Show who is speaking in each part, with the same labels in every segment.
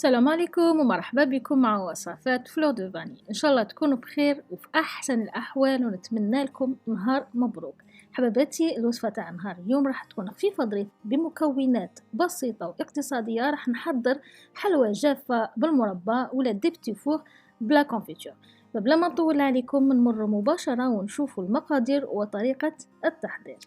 Speaker 1: السلام عليكم ومرحبا بكم مع وصفات فلور دو فاني. ان شاء الله تكونوا بخير وفي احسن الاحوال ونتمنى لكم نهار مبروك. حباباتي، الوصفه تاع نهار اليوم راح تكون خفيفه ظريف بمكونات بسيطه واقتصاديه. راح نحضر حلوى جافه بالمربى ولا ديبتي فور بلا كونفيتور. فبلا ما نطول عليكم نمر مباشره ونشوفوا المقادير وطريقه التحضير.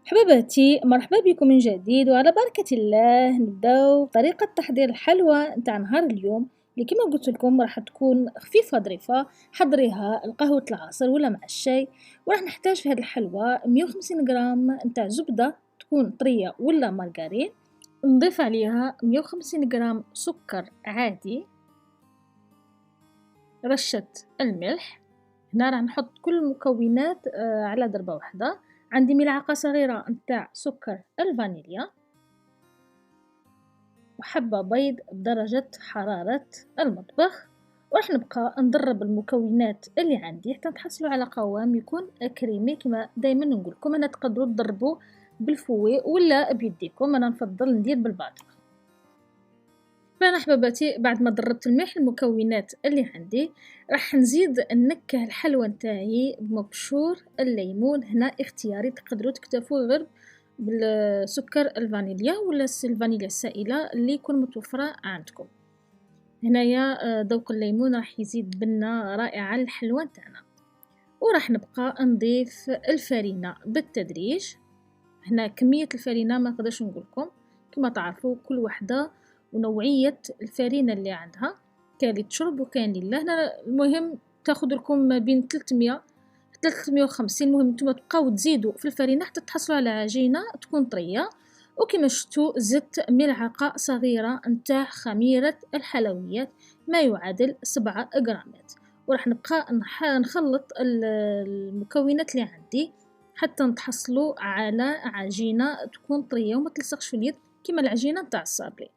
Speaker 1: حبيباتي، مرحبا بكم من جديد وعلى بركة الله. نبداو طريقة تحضير الحلوى نتاع نهار اليوم اللي كما قلت لكم راح تكون خفيفة ظريفة. حضريها القهوة العصر ولا مع الشاي. وراح نحتاج في هذه الحلوى 150 غرام نتاع زبدة تكون طرية ولا مارغرين. نضيف عليها 150 غرام سكر عادي، رشة الملح. هنا راح نحط كل المكونات على ضربة واحدة. عندي ملعقة صغيرة نتاع سكر الفانيليا وحبة بيض بدرجة حرارة المطبخ. وراح نبقى ندرب المكونات اللي عندي حتى تحصلوا على قوام يكون كريمي. كما دايما نقول لكم انا تقدروا تضربوا بالفوي ولا بيديكم، انا نفضل ندير بالباطر. فانا حباباتي بعد ما ضربت الملح المكونات اللي عندي راح نزيد نكه الحلوى نتاعي بمبشور الليمون. هنا اختياري، تقدروا تكتفوا غير بالسكر الفانيليا ولا الفانيليا السائله اللي يكون متوفره عندكم. هنايا ذوق الليمون راح يزيد بنه رائعه للحلوى نتاعنا. وراح نبقى نضيف الفرينه بالتدريج. هنا كميه الفرينه ما نقدرش نقولكم، كما تعرفوا كل وحده ونوعية الفرينة اللي عندها، كان اللي تشرب وكان اللي لا. هنا المهم تاخذ لكم ما بين 300 350. المهم نتوما تبقاو تزيدوا في الفرينة حتى تحصلوا على عجينة تكون طرية. وكما شفتوا زدت ملعقة صغيرة نتاع خميرة الحلويات ما يعادل 7 غرامات. وراح نبقى نخلط المكونات اللي عندي حتى نتحصلوا على عجينة تكون طرية وما تلصقش في اليد كما العجينة نتاع الصابلي.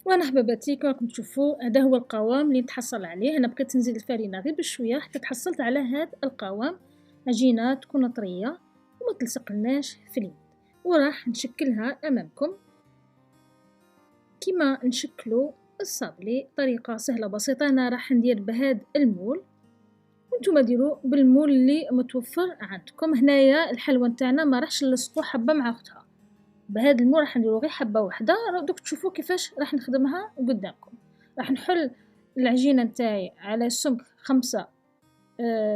Speaker 1: وانا حباباتي كما راكم تشوفوا هذا هو القوام اللي نتحصل عليه. انا بقيت نزيد الفرينه غير بشويه حتى تحصلت على هذا القوام، عجينه تكون طريه وما تلصقلناش في اليد. وراح نشكلها امامكم كما نشكلوا الصابلي، طريقه سهله بسيطه. انا راح ندير بهذا المول وانتم ديروا بالمول اللي متوفر عندكم. هنايا الحلوى نتاعنا ما راحش نلصقوا حبه مع اختها، بهذا المول راح نديرو غير حبه واحده. دوك تشوفوا كيفاش راح نخدمها قدامكم. راح نحل العجينه نتاعي على سمك 5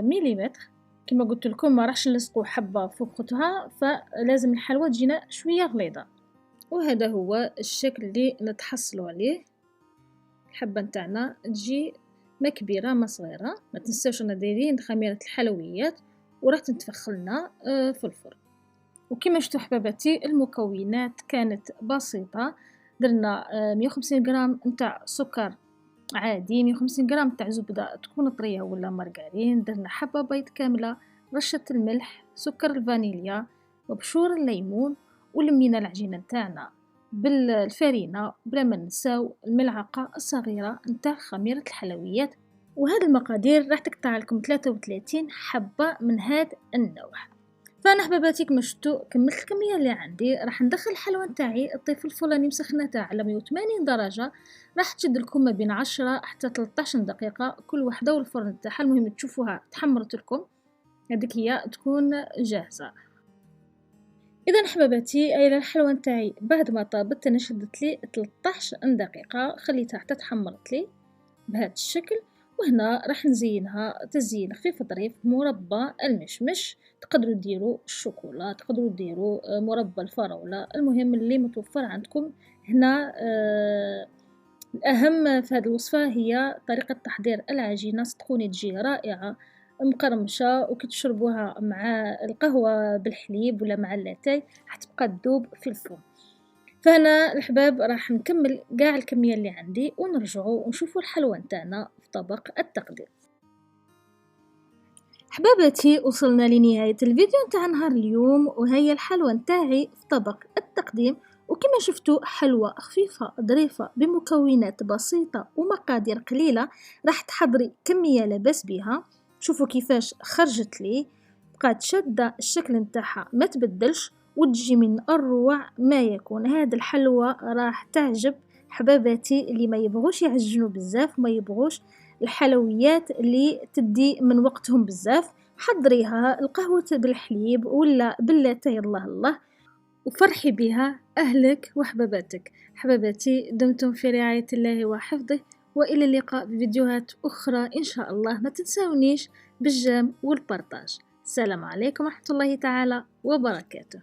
Speaker 1: مليمتر. كما قلت لكم ما راحش نلصقوا حبه فوق اختها، فلازم الحلوى تجينا شويه غليظه. وهذا هو الشكل اللي نتحصلوا عليه. الحبه نتاعنا تجي ما كبيره ما صغيره. ما تنساوش ان دايرين خميره الحلويات وراح تنتفخلنا في الفرن. وكما شفتوا حباباتي المكونات كانت بسيطة. درنا 150 غرام نتاع سكر عادي، 150 غرام نتاع زبدة تكون طرية ولا مارغرين، درنا حبة بيض كاملة، رشة الملح، سكر الفانيليا وبشور الليمون. ولمينا العجينة نتاعنا بالفرينة بلا ما ننساو الملعقة الصغيرة نتاع خميرة الحلويات. وهذه المقادير راح تقطع لكم 33 حبة من هذا النوع. فانا حباباتي كما شفتوا كملت الكميه اللي عندي. راح ندخل الحلوى نتاعي الطيف الفراني مسخنتها على 180 درجه. راح تشد لكم ما بين 10 حتى 13 دقيقه كل وحده والفرن تاعها. المهم تشوفوها تحمرت لكم، هذيك هي تكون جاهزه. اذا حباباتي الى الحلوى نتاعي بعد ما طابت انا شدت لي 13 دقيقه، خليتها حتى تحمرت لي بهذا الشكل. وهنا راح نزينها تزيين خفيف ظريف مربى المشمش. تقدروا ديروا الشوكولا، تقدروا ديروا مربى الفراوله، المهم اللي متوفر عندكم. هنا الأهم في هذه الوصفة هي طريقة تحضير العجينة. صدقوني تجي رائعة مقرمشة، وكي تشربوها مع القهوة بالحليب ولا مع اللاتاي حتبقى تذوب في الفم. فهنا الحباب راح نكمل قاع الكمية اللي عندي ونرجعوا ونشوفوا الحلوى نتاعنا في طبق التقديم. حباباتي، وصلنا لنهاية الفيديو نتاع نهار اليوم، وهي الحلوى نتاعي في طبق التقديم. وكما شفتوا حلوى خفيفة ظريفة بمكونات بسيطة ومقادير قليلة، راح تحضري كمية لاباس بها. شوفوا كيفاش خرجت لي، بقات شادة الشكل نتاعها ما تبدلش، وتجي من أروع ما يكون. هذه الحلوى راح تعجب حباباتي اللي ما يبغوش يعجنوا بزاف، ما يبغوش الحلويات اللي تدي من وقتهم بزاف. حضريها القهوة بالحليب ولا باللاتاي، الله الله، وفرحي بها أهلك وحباباتك. حباباتي، دمتم في رعاية الله وحفظه، وإلى اللقاء بفيديوهات أخرى إن شاء الله. ما تنسونيش بالجيم والبارتاج. السلام عليكم ورحمة الله تعالى وبركاته.